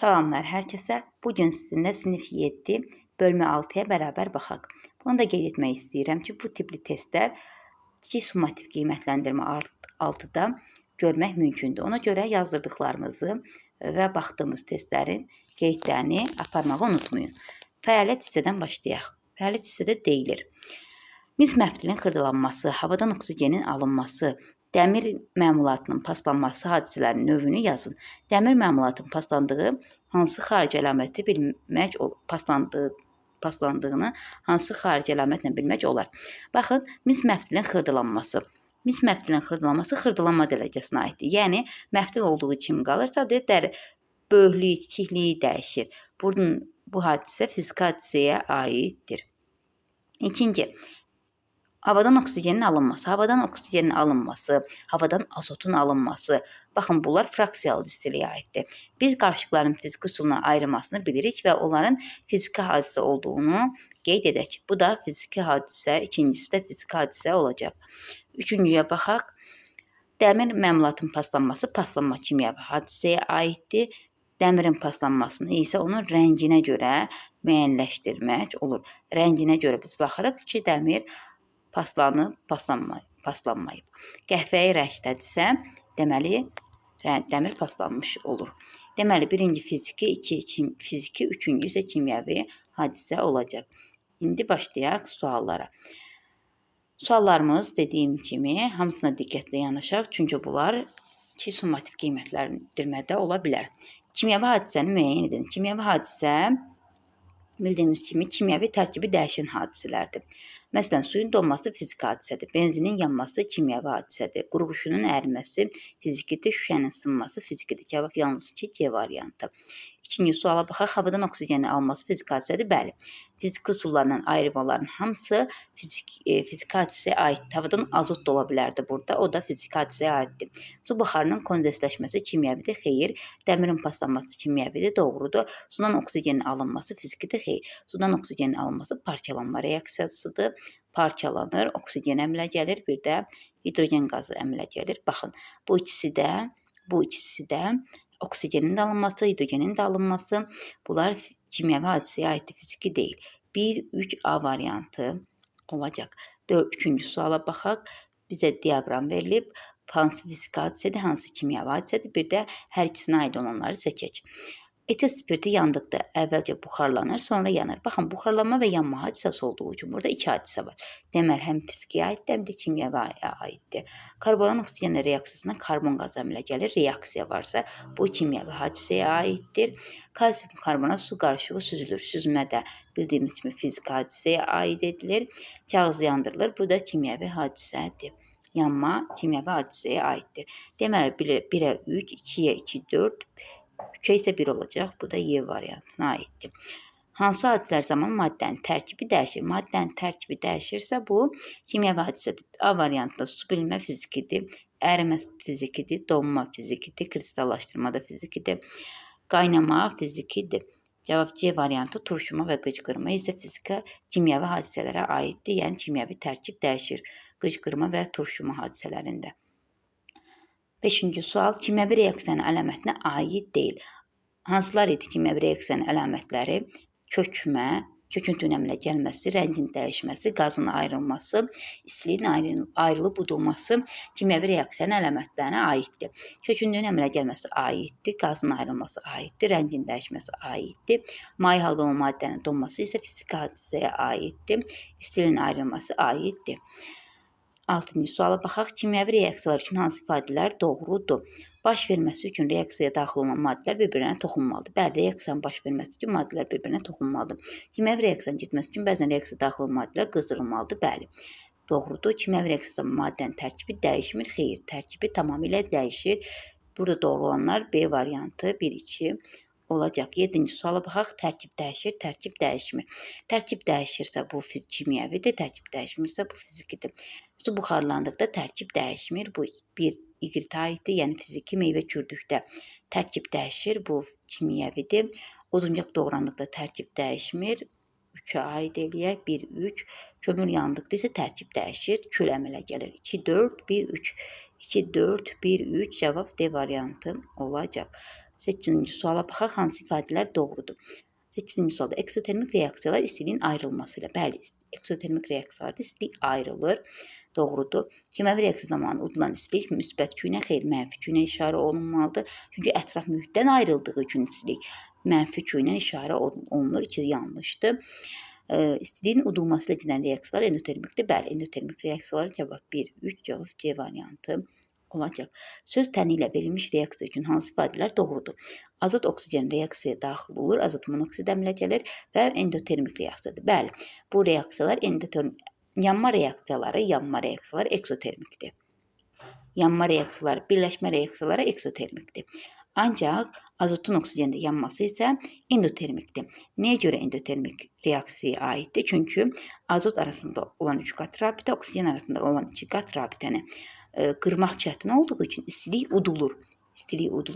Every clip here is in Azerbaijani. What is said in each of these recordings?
Salamlar hər kəsə. Bugün sizinlə sinif 7, bölmə 6-ya bərabər baxaq. Bunu da qeyd etmək istəyirəm ki, bu tipli testlər kiçik summativ qiymətləndirmə 6-da görmək mümkündür. Ona görə yazdırdıqlarımızı və baxdığımız testlərin qeydlərini aparmağı unutmayın. Fəaliyyət hissədən başlayaq. Fəaliyyət hissədə deyilir: mis məftilin xırdalanması, havadan oksigenin alınması, dəmir məmulatının paslanması hadisələrinin növünü yazın. Dəmir məmulatının paslandığı hansı xarici əlaməti bilmək paslandığını hansı xarici əlamətlə bilmək olar? Baxın, mis məftilin xırdalanması. Mis məftilin xırdalanması xırdalanma dərəcəsinə aiddir. Yəni, məftil olduğu kimi qalırsa, böyüklüyü, kiçikliyi dəyişir. Bu hadisə fiziki hadisəyə aiddir. İkinci, havadan oksigenin alınması. Havadan oksigenin alınması, havadan azotun alınması. Baxın, bunlar fraksiyalı distiliyə aiddir. Biz qarışıqların fiziki üsuluna ayrılmasını bilirik və onların fiziki hadisə olduğunu qeyd edək. Bu da fiziki hadisə, ikincisi də fiziki hadisə olacaq. Üçüncüyə baxaq. Dəmir məmulatının paslanması, paslanma kimyəvi hadisəyə aiddir. Dəmirin paslanmasını isə onun rənginə görə müəyyənləşdirmək olur. Rənginə görə biz baxırıq ki, dəmir paslanıb, paslanmayıb. Qəhvəyi rəngdədirsə, deməli, dəmir paslanmış olur. Deməli, birinci fiziki, fiziki, üçüncü isə kimyəvi hadisə olacaq. İndi başlayaq suallara. Suallarımız dediyim kimi hamısına diqqətlə yanaşaq, çünki bunlar kiçik summativ qiymətləndirmədə ola bilər. Kimyəvi hadisəni müəyyən edin. Kimyəvi hadisə bildiyimiz kimi kimyəvi tərkibi dəyişən hadisələrdir. Məsələn, suyun donması fiziki hadisədir. Benzinin yanması kimyəvi hadisədir. Qurğuşunun əriməsi fizikidir. Şüşənin sınması fizikidir. Cavab yalnız ki, C variantı. İkinci suala baxaq. Havadan oksigenin alınması fiziki hadisədir. Bəli. Fiziki üsullarla ayrılmaların hamısı fiziki hadisəyə aiddir. Havadan azot da ola bilərdi burada. O da fiziki hadisəyə aiddir. Su buxarının kondensləşməsi kimyəvidir. Xeyr. Dəmirin paslanması kimyəvidir. Doğrudur. Sudan oksigenin alınması fizikidir. Xeyr. Sudan oksigenin alınması parçalanma reaksiyasıdır. Parçalanır, oksigen əmələ gəlir, bir də hidrogen qazı əmələ gəlir. Baxın, bu ikisi də oksigenin də alınması, hidrogenin də alınması, bunlar kimyəvi hadisəyə aiddir, fiziki deyil. 1-3A variantı olacaq. Üçüncü suala baxaq. Bizə diaqram verilib. Hansı fiziki hadisədir, hansı kimyəvi hadisədir, bir də hər ikisinə aid olanları seçək. Etil spirti yandıqda əvvəlcə buxarlanır, sonra yanır. Baxın, buxarlanma və yanma hadisəsi olduğu üçün burada iki hadisə var. Deməli, həm fiziki aiddir, həm də kimyəvi aiddir. Karbonun oksigenlə reaksiyasına karbon qazı əmələ gəlir. Reaksiya varsa, bu kimyəvi hadisəyə aiddir. Kalsium karbonat su qarışığı süzülür. Süzmə də bildiyimiz kimi fiziki hadisəyə aid edilir. Kağız yandırılır. Bu da kimyəvi hadisədir. Yanma kimyəvi hadisəyə aiddir. Deməli, 1-ə 3, 2-yə 2, 4, 3-ə isə 1 olacaq. Bu da Y variantına aiddir. Hansı hadisələr zaman maddənin tərkibi dəyişir? Maddənin tərkibi dəyişirsə, bu kimyəvi hadisədir. A variantında su bilinmə fizikidir, ərimə fizikidir, donma fizikidir, kristallaşdırma da fizikidir, qaynama fizikidir. Cavab C variantı. Turşuma və qıcqırma isə fiziki kimyəvi hadisələrə aiddir, yəni kimyəvi tərkib dəyişir qıcqırma və turşuma hadisələrində. 5-ci sual. Kimyəvi reaksiyanın əlamətinə aid deyil. Hansılar idi kimyəvi reaksiyanın əlamətləri? Köküntünün əmələ gəlməsi, rəngin dəyişməsi, qazın ayrılması, istiliyin ayrılıb udulması kimyəvi reaksiyanın əlamətlərinə aiddir. Köküntünün əmələ gəlməsi aiddir, qazın ayrılması aiddir, rəngin dəyişməsi aiddir. Maye halda olan maddənin donması isə fiziki hadisəyə aiddir, istiliyin ayrılması aiddir. 6-cı suala baxaq. Kimyəvi reaksiyalar üçün hansı ifadələr doğrudur? Baş verməsi üçün reaksiyaya daxil olan maddələr bir-birinə toxunmalıdır. Bəli, reaksiyanın baş verməsi üçün maddələr bir-birinə toxunmalıdır. Kimyəvi reaksiyanın getməsi üçün bəzən reaksiyaya daxil olan maddələr qızdırılmalıdır. Bəli, doğrudur. Kimyəvi reaksiyada maddənin tərkibi dəyişmir. Xeyr, tərkibi tamamilə dəyişir. Burada doğru olanlar B variantı 1-2 olacaq. 7-ci suala baxaq. Tərkib dəyişir, tərkib dəyişmir. Tərkib dəyişirsə bu kimyəvidir, tərkib dəyişmirsə bu fizikidir. Su buxarlandıqda tərkib dəyişmir. Bu bir iqritə aiddir, yəni fiziki meyvə kürdükdə tərkib dəyişir, bu kimyəvidir. Oduncaq doğrandıqda tərkib dəyişmir. 3-ə aid eləyək. 1-3. Kömür yandıqda isə tərkib dəyişir. Kül əmələ gəlir. 2-4, 1-3. 2-4, 1-3 cavab D variantı olacaq. 8-ci suala baxaq, hansı ifadələr doğrudur? 8-ci sualda eksotermik reaksiyalar istiliyin ayrılması ilə. Bəli, eksotermik reaksiyalarda istilik ayrılır. Doğrudur. Kimyəvi reaksiya zamanı udulan istilik müsbət küynə, xeyr, mənfi küynə işarə olunmalıdır. Çünki ətraf mühitdən ayrıldığı üçün istilik mənfi küynə işarə olunur. İki yanlışdır. İstiliyin udulması ilə gedən reaksiyalar endotermikdir. Bəli, endotermik reaksiyalar cavab 1, 3, cavab C variantı olacaq. Söz təni ilə verilmiş reaksiya üçün hansı ifadələr doğrudur? Azot oksigen reaksiyaya daxil olur, azot monoksid əmələ gəlir və endotermik reaksiyadır. Bəli, bu reaksiyalar yanma reaksiyaları eksotermikdir. Yanma reaksiyaları, birləşmə reaksiyaları eksotermikdir. Ancaq azotun oksigendə yanması isə endotermikdir. Nəyə görə endotermik reaksiyaya aiddir? Çünki azot arasında olan 3 qat rabitə, oksigen arasında olan 2 qat rabitəni qırmaq çətin olduğu üçün istilik udulur.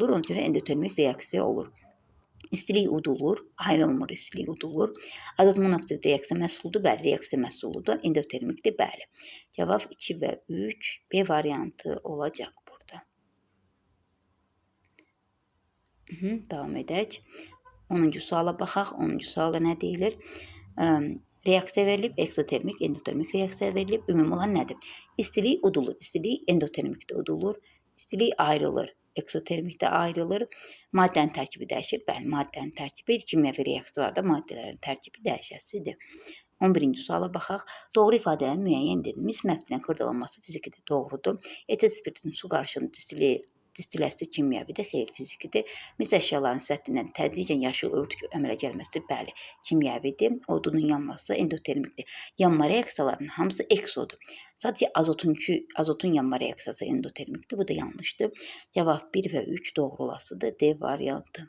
Ona görə endotermik reaksiya olur. İstilik udulur, ayrılmır, istilik udulur. Azot monoksid reaksiya məhsuludur, bəli, reaksiya məhsuludur, endotermikdir, bəli. Cavab 2 və 3, B variantı olacaq burada. Davam edək. 10-cu suala baxaq. 10-cu sualda nə deyilir? Reaksiya verilib, eksotermik, endotermik reaksiya verilib. Ümumi olan nədir? İstilik udulur, istilik endotermikdə udulur, istilik ayrılır, eksotermikdə ayrılır. Maddənin tərkibi dəyişir. Bəli, maddənin tərkibi kimyəvi reaksiyalarda maddələrin tərkibi dəyişəsidir. 11-ci suala baxaq. Doğru ifadələrin müəyyən edin. Mis məftilinin xırdalanması fizikidir. Doğrudur. Etil spirtin su qarışığının distilləsi kimyəvidir, xeyr, fizikidir. Mis əşyaların səthindən tədricən yaşıl örtük əmələ gəlməsi, bəli, kimyəvidir. Odunun yanması endotermikdir. Yanma reaksiyalarının hamısı eksodur. Sadəcə azotun yanma reaksiyası endotermikdir. Bu da yanlışdır. Cavab 1 və 3 doğru olasıdır. D variantı.